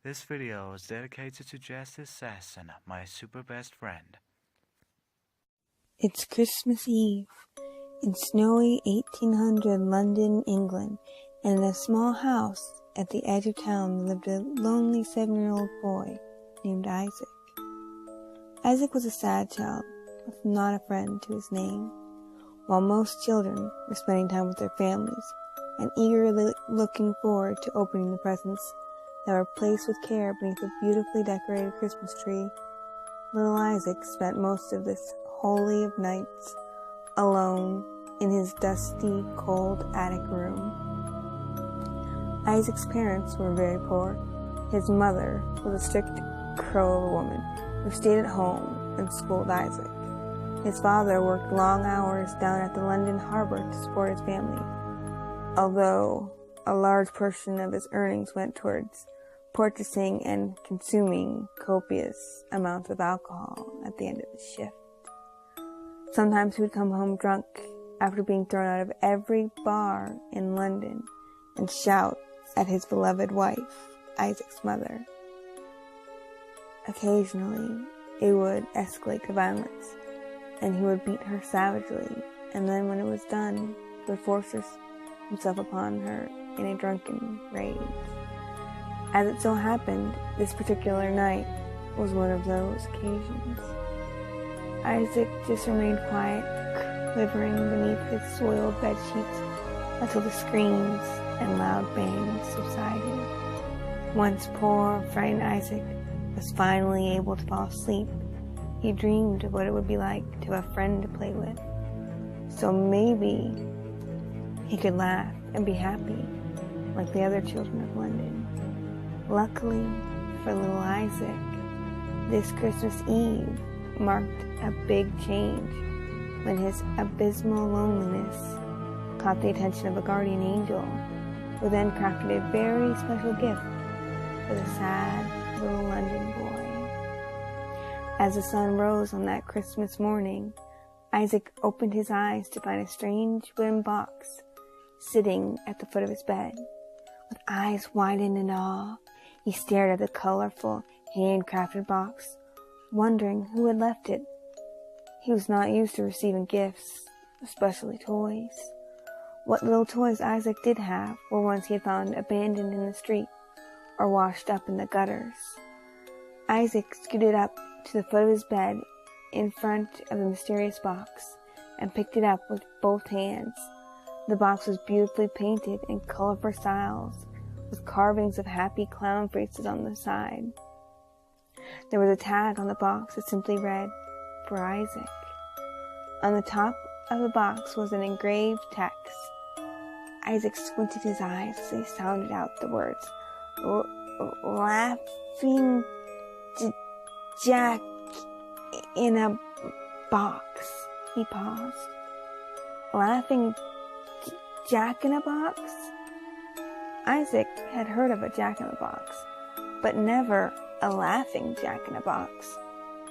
This video is dedicated to Justice Sasson, my super best friend. It's Christmas Eve in snowy 1800 London, England, and in a small house at the edge of town lived a lonely 7-year-old boy named Isaac. Isaac was a sad child, with not a friend to his name. While most children were spending time with their families and eagerly looking forward to opening the presents that were placed with care beneath a beautifully decorated Christmas tree, little Isaac spent most of this holy of nights alone in his dusty, cold attic room. Isaac's parents were very poor. His mother was a strict crow of a woman who stayed at home and schooled Isaac. His father worked long hours down at the London harbour to support his family, although a large portion of his earnings went towards purchasing and consuming copious amounts of alcohol at the end of his shift. Sometimes he would come home drunk after being thrown out of every bar in London and shout at his beloved wife, Isaac's mother. Occasionally, it would escalate to violence, and he would beat her savagely, and then when it was done, he would force himself upon her in a drunken rage. As it so happened, this particular night was one of those occasions. Isaac just remained quiet, quivering beneath his soiled bedsheets until the screams and loud bangs subsided. Once poor, frightened Isaac was finally able to fall asleep, he dreamed of what it would be like to have a friend to play with. So maybe he could laugh and be happy like the other children of London. Luckily for little Isaac, this Christmas Eve marked a big change when his abysmal loneliness caught the attention of a guardian angel, who then crafted a very special gift for the sad little London boy. As the sun rose on that Christmas morning, Isaac opened his eyes to find a strange wooden box sitting at the foot of his bed. With eyes widened in awe, he stared at the colorful, handcrafted box, wondering who had left it. He was not used to receiving gifts, especially toys. What little toys Isaac did have were ones he had found abandoned in the street or washed up in the gutters. Isaac scooted up to the foot of his bed in front of the mysterious box and picked it up with both hands. The box was beautifully painted in colorful styles, with carvings of happy clown faces on the side. There was a tag on the box that simply read, "For Isaac." On the top of the box was an engraved text. Isaac squinted his eyes as he sounded out the words, "Laughing Jack in a box." He paused. Laughing Jack in a box? Isaac had heard of a jack-in-the-box, but never a laughing jack-in-a-box.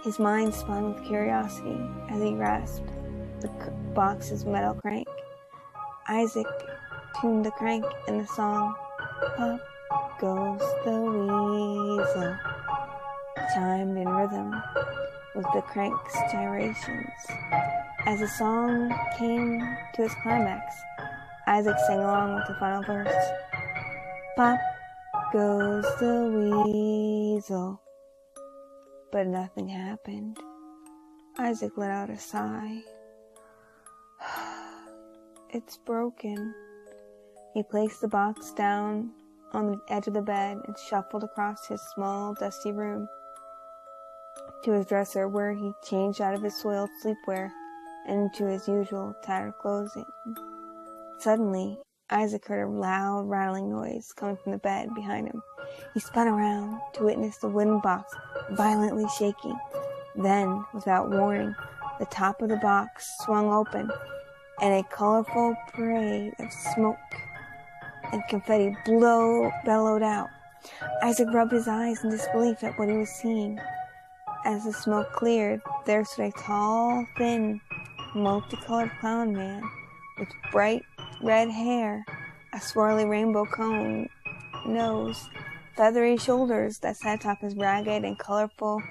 His mind spun with curiosity as he grasped the box's metal crank. Isaac tuned the crank, and the song, "Pop Goes the Weasel," chimed in rhythm with the crank's gyrations. As the song came to its climax, Isaac sang along with the final verse. "Pop goes the weasel." But nothing happened. Isaac let out a sigh. "It's broken." He placed the box down on the edge of the bed and shuffled across his small, dusty room to his dresser, where he changed out of his soiled sleepwear and into his usual tattered clothing. Suddenly, Isaac heard a loud rattling noise coming from the bed behind him. He spun around to witness the wooden box violently shaking. Then, without warning, the top of the box swung open, and a colorful parade of smoke and confetti bellowed out. Isaac rubbed his eyes in disbelief at what he was seeing. As the smoke cleared, there stood a tall, thin, multicolored clown man with bright red hair, a swirly rainbow cone nose, feathery shoulders that sat atop his ragged and colorful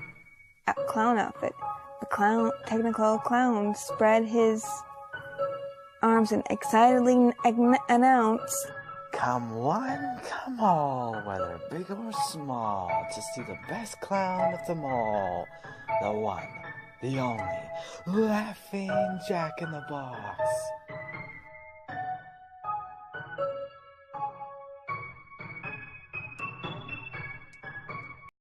clown outfit. The technical clown spread his arms and excitedly announced, "Come one, come all, whether big or small, to see the best clown of them all. The one, the only, Laughing Jack in the Box."